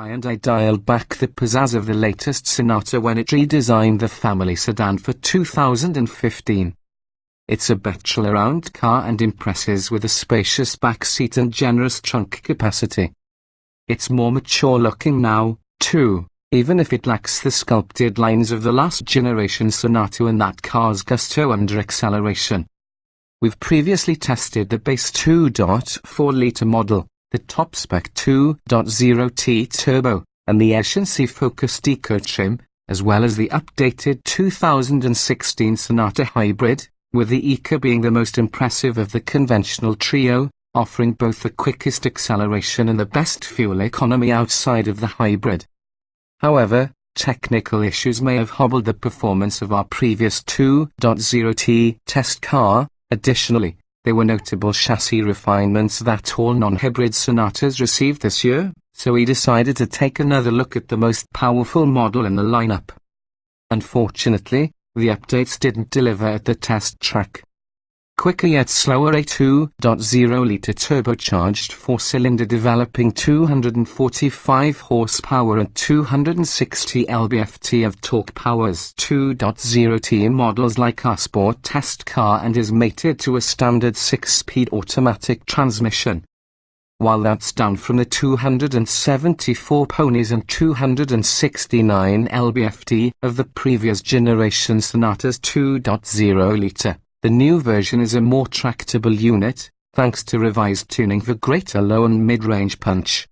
Hyundai dialed back the pizzazz of the latest Sonata when it redesigned the family sedan for 2015. It's a bachelor-round car and impresses with a spacious back seat and generous trunk capacity. It's more mature-looking now, too, even if it lacks the sculpted lines of the last-generation Sonata and that car's gusto under acceleration. We've previously tested the base 2.4-litre model, the top-spec 2.0T Turbo, and the efficiency-focused Eco trim, as well as the updated 2016 Sonata Hybrid, with the Eco being the most impressive of the conventional trio, offering both the quickest acceleration and the best fuel economy outside of the hybrid. However, technical issues may have hobbled the performance of our previous 2.0T test car. Additionally, there were notable chassis refinements that all non-hybrid Sonatas received this year, so we decided to take another look at the most powerful model in the lineup. Unfortunately, the updates didn't deliver at the test track. Quicker yet slower, a 2.0-litre turbocharged four-cylinder developing 245 horsepower and 260 lb-ft of torque powers 2.0T models like our sport test car and is mated to a standard 6-speed automatic transmission. While that's down from the 274 ponies and 269 lb-ft of the previous generation Sonata's 2.0-litre. The new version is a more tractable unit, thanks to revised tuning for greater low and mid-range punch.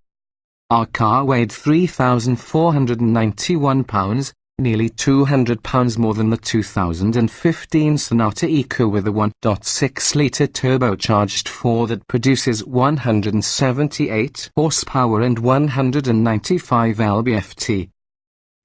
Our car weighed 3,491 pounds, nearly 200 pounds more than the 2015 Sonata Eco with a 1.6-litre turbocharged 4 that produces 178 horsepower and 195 lb-ft.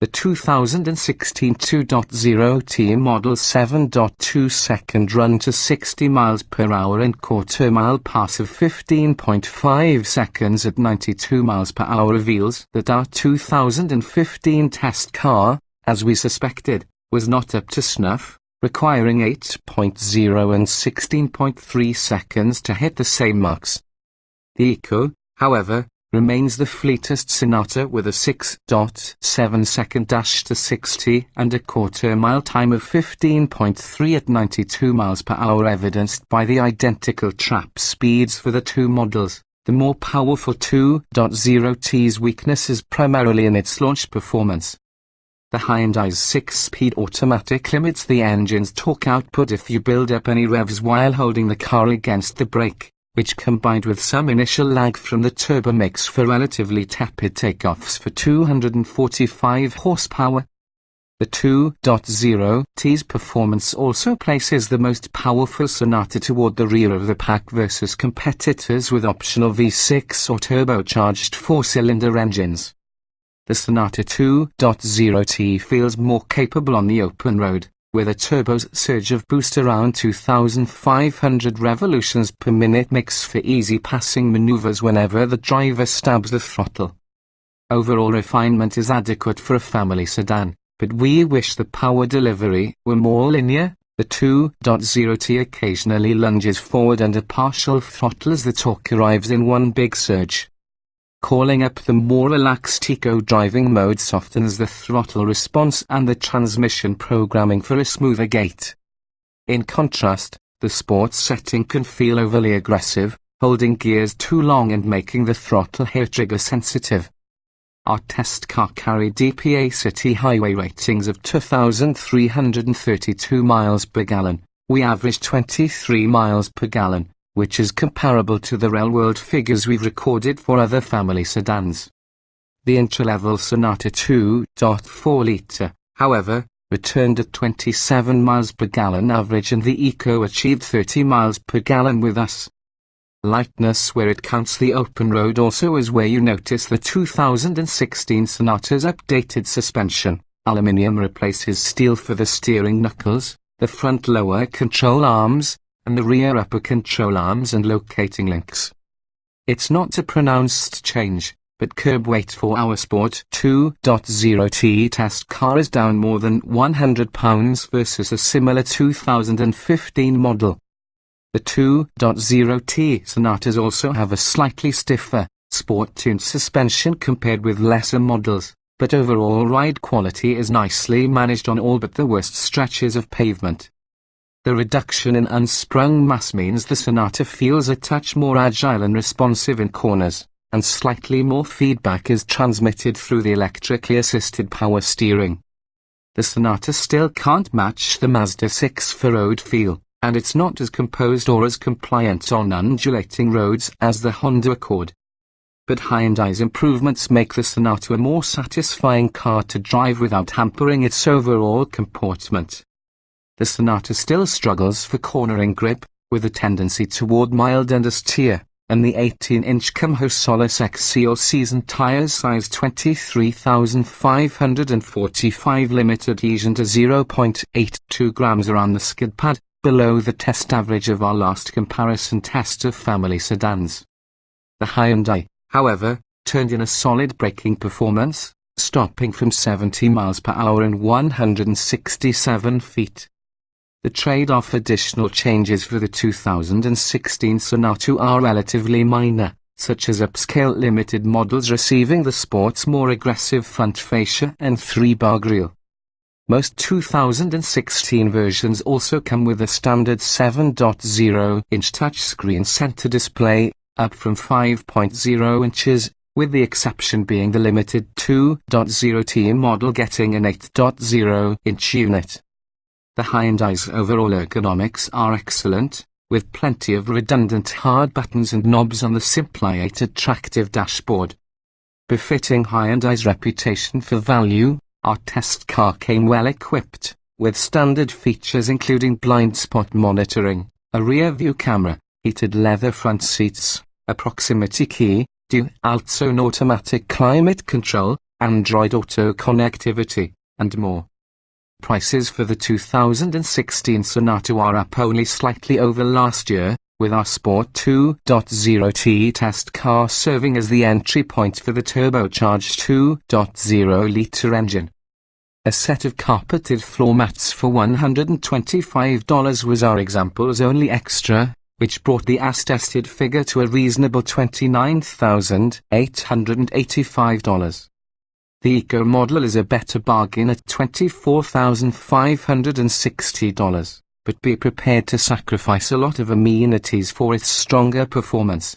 The 2016 2.0T model's 7.2-second run to 60 miles per hour and quarter-mile pass of 15.5 seconds at 92 miles per hour reveals that our 2015 test car, as we suspected, was not up to snuff, requiring 8.0 and 16.3 seconds to hit the same marks. The Eco, however, remains the fleetest Sonata with a 6.7-second dash to 60 and a quarter-mile time of 15.3 at 92 miles per hour, evidenced by the identical trap speeds for the two models. The more powerful 2.0T's weakness is primarily in its launch performance. The Hyundai's 6-speed automatic limits the engine's torque output if you build up any revs while holding the car against the brake, which combined with some initial lag from the turbo makes for relatively tepid takeoffs for 245 horsepower. The 2.0T's performance also places the most powerful Sonata toward the rear of the pack versus competitors with optional V6 or turbocharged four-cylinder engines. The Sonata 2.0T feels more capable on the open road, with a turbo's surge of boost around 2,500 revolutions per minute makes for easy passing maneuvers whenever the driver stabs the throttle. Overall refinement is adequate for a family sedan, but we wish the power delivery were more linear. The 2.0T occasionally lunges forward under partial throttle as the torque arrives in one big surge. Calling up the more relaxed Eco driving mode softens the throttle response and the transmission programming for a smoother gait. In contrast, the sports setting can feel overly aggressive, holding gears too long and making the throttle hair trigger sensitive. Our test car carried DPA city highway ratings of 2,332 miles per gallon. We averaged 23 miles per gallon, which is comparable to the real-world figures we've recorded for other family sedans. The entry-level Sonata 2.4-litre, however, returned at 27 miles per gallon average, and the Eco achieved 30 miles per gallon with us. Lightness where it counts the open road also is where you notice the 2016 Sonata's updated suspension. Aluminium replaces steel for the steering knuckles, the front lower control arms, and the rear upper control arms and locating links. It's not a pronounced change, but curb weight for our Sport 2.0T test car is down more than 100 pounds versus a similar 2015 model. The 2.0T Sonatas also have a slightly stiffer, sport-tuned suspension compared with lesser models, but overall ride quality is nicely managed on all but the worst stretches of pavement. The reduction in unsprung mass means the Sonata feels a touch more agile and responsive in corners, and slightly more feedback is transmitted through the electrically assisted power steering. The Sonata still can't match the Mazda 6 for road feel, and it's not as composed or as compliant on undulating roads as the Honda Accord. But Hyundai's improvements make the Sonata a more satisfying car to drive without hampering its overall comportment. The Sonata still struggles for cornering grip, with a tendency toward mild understeer, and the 18-inch Kumho Solace XC all-season tires size 23,545 limit adhesion to 0.82 grams around the skid pad, below the test average of our last comparison test of family sedans. The Hyundai, however, turned in a solid braking performance, stopping from 70 miles per hour in 167 feet. The trade-off additional changes for the 2016 Sonata are relatively minor, such as upscale limited models receiving the sport's more aggressive front fascia and 3-bar grille. Most 2016 versions also come with a standard 7.0-inch touchscreen center display, up from 5.0 inches, with the exception being the limited 2.0T model getting an 8.0-inch unit. The Hyundai's overall ergonomics are excellent, with plenty of redundant hard buttons and knobs on the simple yet attractive dashboard. Befitting Hyundai's reputation for value, our test car came well equipped, with standard features including blind spot monitoring, a rear-view camera, heated leather front seats, a proximity key, dual-zone automatic climate control, Android Auto connectivity, and more. Prices for the 2016 Sonata are up only slightly over last year, with our Sport 2.0T test car serving as the entry point for the turbocharged 2.0-litre engine. A set of carpeted floor mats for $125 was our example's only extra, which brought the as-tested figure to a reasonable $29,885. The Eco model is a better bargain at $24,560, but be prepared to sacrifice a lot of amenities for its stronger performance.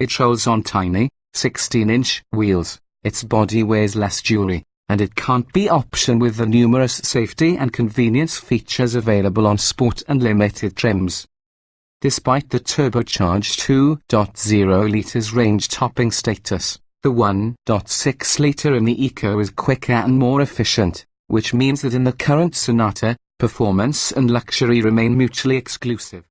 It rolls on tiny, 16-inch wheels, its body wears less jewelry, and it can't be optioned with the numerous safety and convenience features available on sport and limited trims. Despite the turbocharged 2.0 liters range-topping status, the 1.6-litre in the Eco is quicker and more efficient, which means that in the current Sonata, performance and luxury remain mutually exclusive.